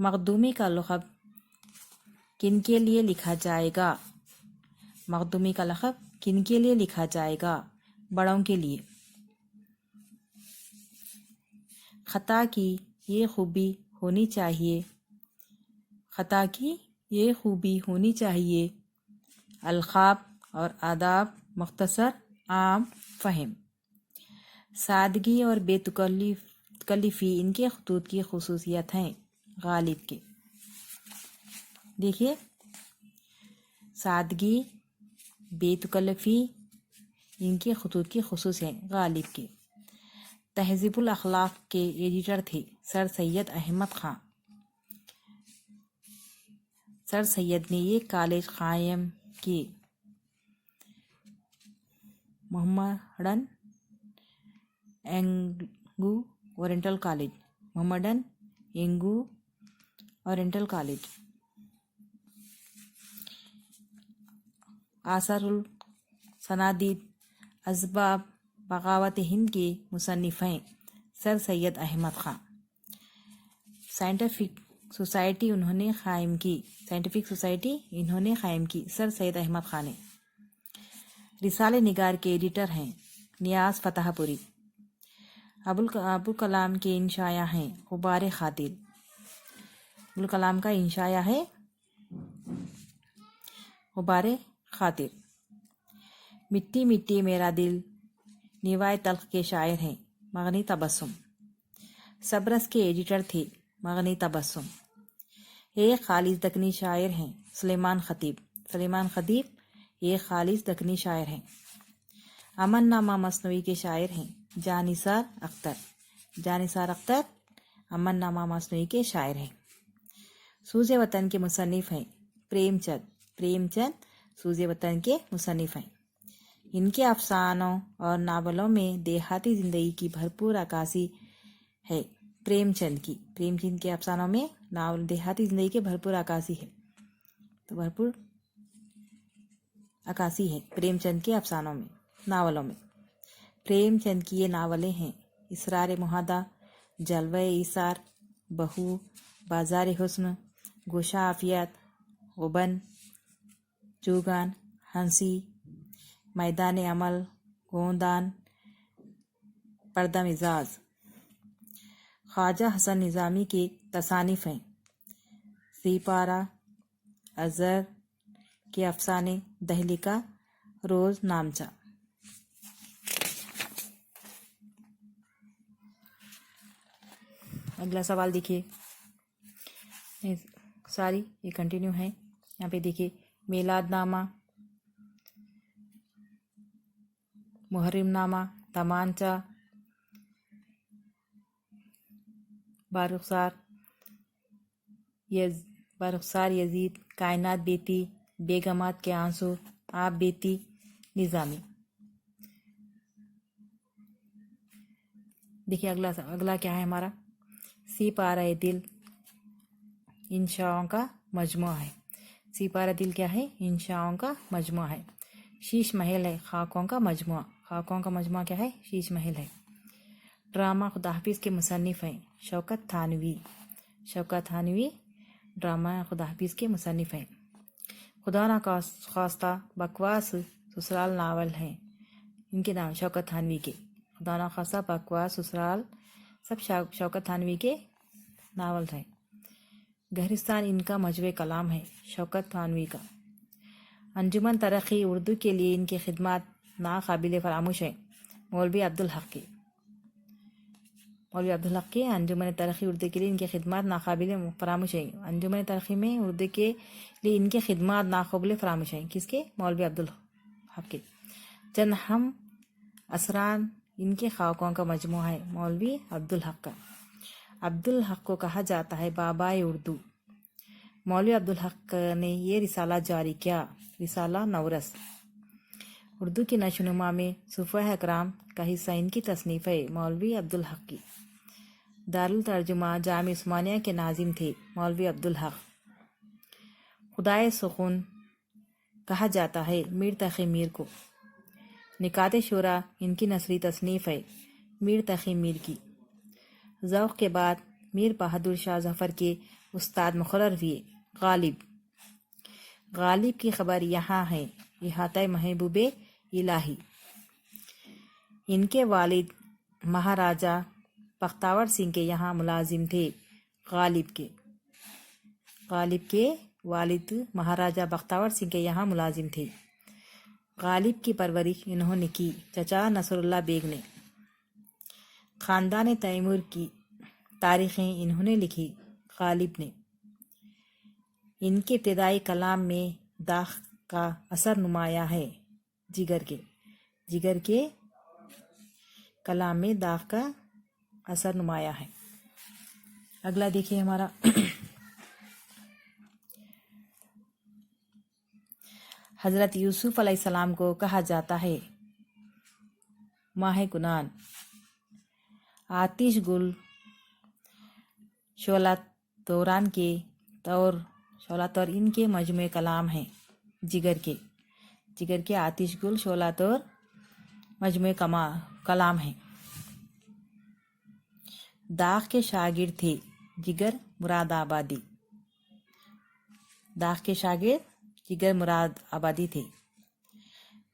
مخدومی کا لقب کن کے لیے لکھا جائے گا؟ مخدومی کا لقب کن کے لیے لکھا جائے گا؟ بڑوں کے لیے۔ خطا کی یہ خوبی ہونی چاہیے، خطا کی یہ خوبی ہونی چاہیے، القاب اور آداب مختصر، عام، فہم۔ سادگی اور بے تکلفی ان کے خطوط کی خصوصیت ہیں، غالب کے۔ دیکھیے، سادگی، بے تکلفی ان کے خطوط کی خصوصیت ہیں، غالب کے۔ تہذیب الاخلاق کے ایڈیٹر تھے سر سید احمد خان۔ سر سید نے یہ کالج قائم کیے، Mohammedan Anglo oriental college, Mohammedan Anglo oriental college. آثار الصنادید اسباب بغاوت ہند کے مصنف ہیں سر سید احمد خان۔ سائنٹیفک سوسائٹی انہوں نے قائم کی، سائنٹیفک سوسائٹی انہوں نے قائم کی، سر سید احمد خان نے۔ رسالہ نگار کے ایڈیٹر ہیں نیاز فتح پوری۔ ابوالکلام کے انشائیہ ہیں غبار خاطر۔ ابوالکلام کا انشائیہ ہے غبار خاطر۔ مٹی مٹی میرا دل نیوائے تلخ کے شاعر ہیں مغنی تبسم۔ صبرس کے ایڈیٹر تھے مغنی تبسم۔ ایک خالص دکنی شاعر ہیں سلیمان خطیب۔ سلیمان خطیب ایک خالص دکنی شاعر ہیں۔ امن نامہ مثنوی کے شاعر ہیں جاں نثار اختر۔ جاں نثار اختر امن نامہ مثنوی کے شاعر ہیں۔ سوز وطن کے مصنف ہیں پریم چند۔ پریم چند سوز وطن کے مصنف ہیں۔ ان کے افسانوں اور ناولوں میں دیہاتی زندگی کی بھرپور عکاسی ہے۔ پریم چند کی، پریم چند کے افسانوں میں دیہاتی زندگی کی بھرپور عکاسی ہے، تو بھرپور عکاسی ہے پریم چند کے افسانوں میں، ناولوں میں۔ پریم چند کی یہ ناولیں ہیں اسرار معاہدہ، جلوہ ایثار، بہو، بازار حسن، گوشہ عافیت، غبن، چوگان، ہنسی، میدان عمل، گودان، پردہ مزاج۔ خواجہ حسن نظامی کے تصانیف ہیں سی پارہ، ازہر کے افسانے، دہلی کا روز نامچہ۔ اگلا سوال دیکھیے، ساری یہ کنٹینیو ہے، یہاں پہ دیکھیے میلاد نامہ، محرم نامہ، تمانچہ، بارخسار یزید، کائنات بیتی، بیگمات کے آنسو، آپ بیتی، نظامی۔ دیکھیے اگلا کیا ہے ہمارا، سی پارہ دل انشاءوں کا مجموعہ ہے۔ سی پارہ دل کیا ہے؟ انشاءوں کا مجموعہ ہے۔ شیش محل ہے خاکوں کا مجموعہ۔ خاکوں کا مجموعہ کیا ہے؟ شیش محل ہے۔ ڈرامہ خدا حافظ کے مصنف ہیں شوکت تھانوی۔ شوکت تھانوی ڈرامہ خدا حافظ کے مصنف ہیں۔ خدا نہ خواستہ بکواس سسرال ناول ہیں ان کے نام، شوکت تھانوی کے۔ خدا نہ خواستہ بکواس سسرال سب شوکت تھانوی کے ناول ہیں۔ گہرستان ان کا مجوع کلام ہے شوکت تھانوی کا۔ انجمن ترقی اردو کے لیے ان کی خدمات ناقابل فراموش ہیں مولوی عبدالحق کے۔ مولوی عبدالحق کے انجمن ترقی اردو کے لیے ان کی خدمات ناقابل فراموش ہیں۔ انجمن ترقی میں اردو کے لیے ان کی خدمات ناقابل فراموش ہیں، کس کے؟ مولوی عبدالحق کے۔ چند ہم اسران ان کے خاکوں کا مجموعہ ہے مولوی عبدالحق کا۔ عبدالحق کو کہا جاتا ہے بابائے اردو۔ مولوی عبدالحق نے یہ رسالہ جاری کیا، رسالہ نورس۔ اردو کی نشو و نما میں صفوہ اکرام کا حصہ ان کی تصنیف ہے مولوی عبدالحق کی۔ دارالترجمہ جامع عثمانیہ کے ناظم تھے مولوی عبدالحق۔ خدائے سخن کہا جاتا ہے میر تقی میر کو۔ نکات شورا ان کی نثری تصنیف ہے میر تقی میر کی۔ ذوق کے بعد میر بہادر شاہ ظفر کے استاد مقرر ہوئے۔ غالب کی خبر یہاں ہے، احاطہ محبوب الہی۔ ان کے والد مہاراجا بختیار سنگھ کے یہاں ملازم تھے۔ غالب کے والد مہاراجا بختیار سنگھ کے یہاں ملازم تھے۔ غالب کی پرورش انہوں نے کی، چچا نصر اللہ بیگ نے۔ خاندان تیمور کی تاریخیں انہوں نے لکھی، غالب نے۔ ان کے ابتدائی کلام میں داغ کا اثر نمایاں ہے۔ جگر کے کلام میں داغ کا اثر نمایاں ہے۔ اگلا دیکھیے ہمارا حضرت یوسف علیہ السلام کو کہا جاتا ہے ماہ کنان، آتش گل شعلہ توران کے طور ان کے مجموعے کلام ہیں۔ جگر کے آتش گل شعلہ طور مجموعے کلام ہیں۔ داغ کے شاگرد تھے جگر مراد آبادی تھے۔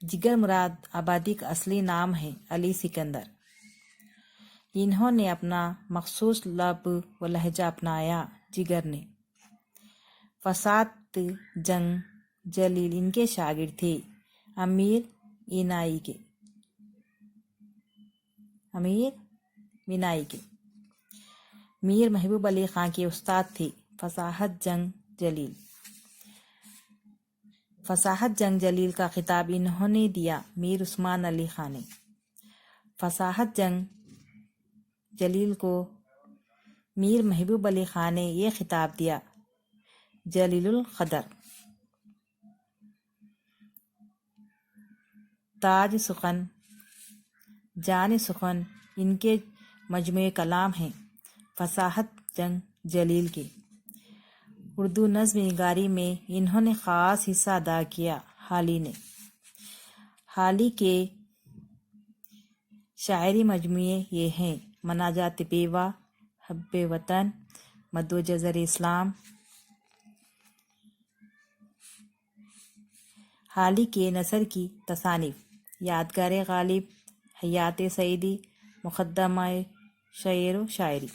جگر مراد آبادی کا اصلی نام ہے علی سکندر۔ انہوں نے اپنا مخصوص لب و لہجہ اپنایا۔ جگر نے فساد جنگ جلیل ان کے شاگرد تھے، امیر مینائی کے۔ میر محبوب علی خان کے استاد تھے فصاحت جنگ جلیل کا خطاب انہوں نے دیا میر عثمان علی خان نے۔ فصاحت جنگ جلیل کو میر محبوب علی خان نے یہ خطاب دیا، جلیل القدر۔ تاج سخن جان سخن ان کے مجموعے کلام ہیں فصاحت جنگ جلیل کے۔ اردو نظم نگاری میں انہوں نے خاص حصہ ادا کیا۔ حالی کے شاعری مجموعے یہ ہیں: مناجات بیوہ، حب وطن، مد و جزر اسلام۔ حالی کے نثر کی تصانیف: یادگار غالب، حیات سعیدی، مقدمہ شعر و شاعری۔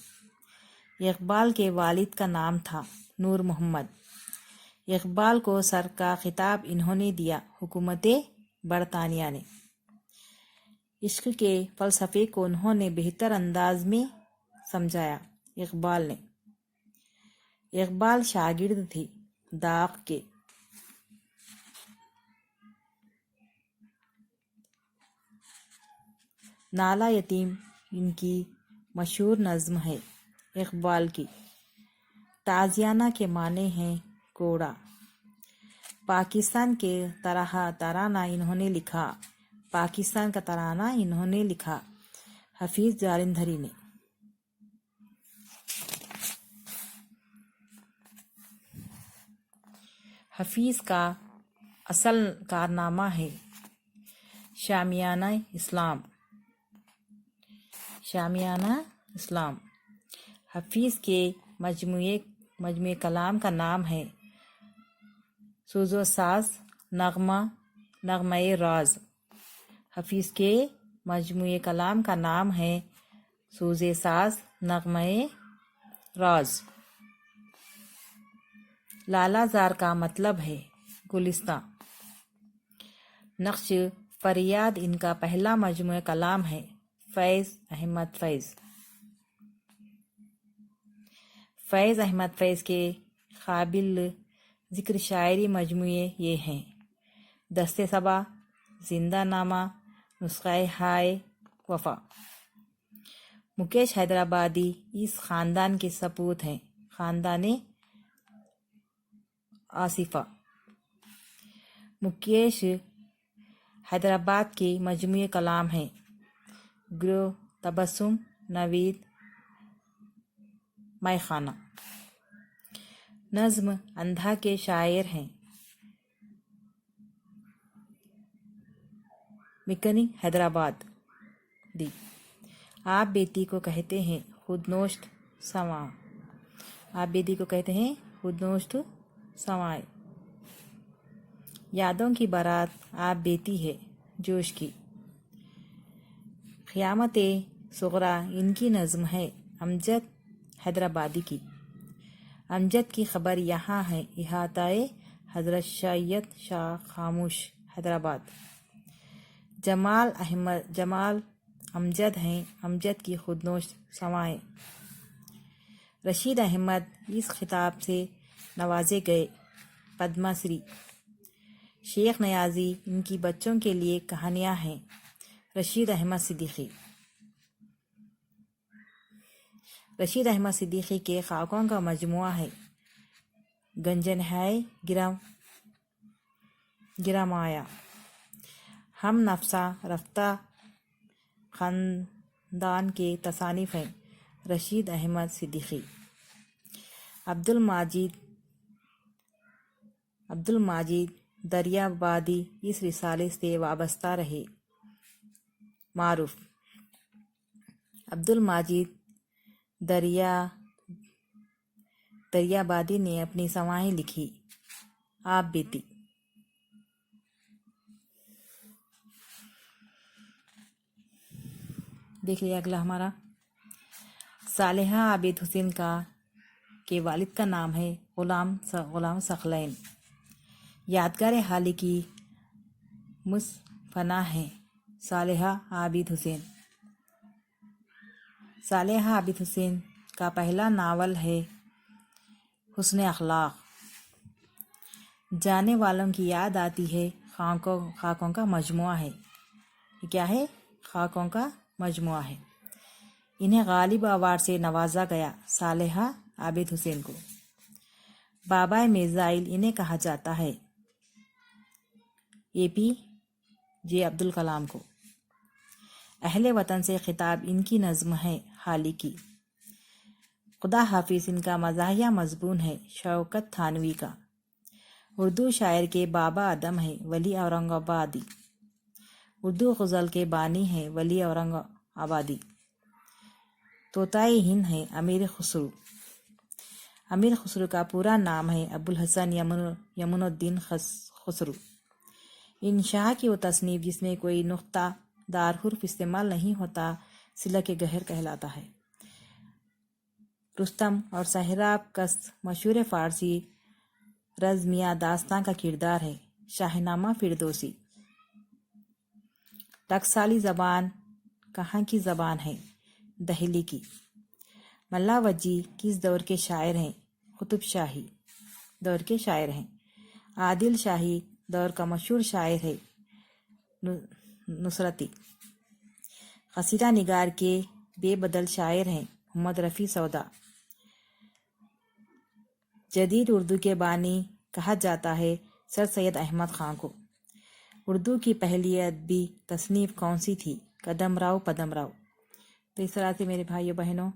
اقبال کے والد کا نام تھا نور محمد۔ اقبال کو سر کا خطاب انہوں نے دیا حکومت برطانیہ نے۔ عشق کے فلسفے کو انہوں نے بہتر انداز میں سمجھایا۔ اقبال شاگرد تھے داغ کے۔ نالہ یتیم ان کی مشہور نظم ہے اقبال کی۔ تازیانہ کے معنی ہیں کوڑا۔ پاکستان کے ترانہ انہوں نے لکھا حفیظ جالندھری نے۔ حفیظ کا اصل کارنامہ ہے شامیانہ اسلام۔ حفیظ کے مجموعے کلام کا نام ہے سوز و ساز نغمہ راز۔ حفیظ کے مجموعے کلام کا نام ہے سوز ساز نغمہ راز۔ لالہ زار کا مطلب ہے گلستان۔ نقش فریاد ان کا پہلا مجموعہ کلام ہے فیض احمد فیض کے قابل ذکر شاعری مجموعے یہ ہیں: دست صبا، زندہ نامہ، نسخہ ہائے وفا۔ مکیش حیدرآبادی اس خاندان کے سپوت ہیں، خاندان آصفہ۔ مکیش حیدرآباد کے مجموعے کلام ہیں گروہ تبسم، نوید، مے خانہ۔ نظم اندھا کے شاعر ہیں مکنی حیدرآباد دی۔ آپ بیٹی کو کہتے ہیں خود نوشت سماں۔ آپ بیتی کو کہتے ہیں خودنوشت سوائے۔ یادوں کی بارات آپ بیتی ہے جوش کی۔ قیامت صغریٰ ان کی نظم ہے امجد حیدرآبادی کی۔ امجد کی خبر یہاں ہے احاطۂ حضرت سید شاہ خاموش حیدرآباد۔ جمال امجد ہیں امجد کی خودنوش سوائے۔ رشید احمد اس خطاب سے نوازے گئے پدما سری۔ شیخ نیازی ان کی بچوں کے لیے کہانیاں ہیں۔ رشید احمد صدیقی۔ رشید احمد صدیقی کے خاکوں کا مجموعہ ہے گنجنہائے گرامایا۔ ہم نفسہ رفتہ خاندان کے تصانیف ہیں رشید احمد صدیقی۔ عبدالماجد دریابادی اس رسالے سے وابستہ رہے۔ معروف عبدالماجد دریابادی نے اپنی سوانح لکھی۔ آپ بیتی۔ دیکھ لیا اگلا ہمارا صالحہ عابد حسین کے والد کا نام ہے غلام ثقلین۔ یادگار حالی کی مصنفہ ہے صالحہ عابد حسین۔ صالحہ عابد حسین کا پہلا ناول ہے حسن اخلاق۔ جانے والوں کی یاد آتی ہے خاکوں کا مجموعہ ہے۔ یہ کیا ہے؟ خاکوں کا مجموعہ ہے۔ انہیں غالب ایوارڈ سے نوازا گیا صالحہ عابد حسین کو۔ بابا میزائل انہیں کہا جاتا ہے۔ APJ عبدالکلام کو۔ اہل وطن سے خطاب ان کی نظم ہے حالی کی۔ خدا حافظ ان کا مزاحیہ مضمون ہے شوکت تھانوی کا۔ اردو شاعر کے بابا ادم ہے ولی اورنگ آبادی۔ اردو غزل کے بانی ہے ولی اورنگ آبادی۔ طوطائے ہند ہے امیر خسرو۔ امیر خسرو کا پورا نام ہے ابوالحسن یمن الدین خسرو۔ انشاء کی وہ تصنیف جس میں کوئی نقطہ دار حرف استعمال نہیں ہوتا صلہ کے گہر کہلاتا ہے۔ رستم اور سہراب کس مشہور فارسی رزمیہ داستان کا کردار ہے شاہ نامہ فردوسی۔ ٹکسالی زبان کہاں کی زبان ہے؟ دہلی کی۔ ملا وجی کس دور کے شاعر ہیں؟ قطب شاہی دور کے شاعر ہیں۔ عادل شاہی دور کا مشہور شاعر ہے نصرتی۔ قصیدہ نگار کے بے بدل شاعر ہیں محمد رفیع سودا۔ جدید اردو کے بانی کہا جاتا ہے سر سید احمد خان کو۔ اردو کی پہلی ادبی تصنیف کون سی تھی؟ قدم راؤ پدم راؤ۔ تو اس طرح سے میرے بھائیو بہنوں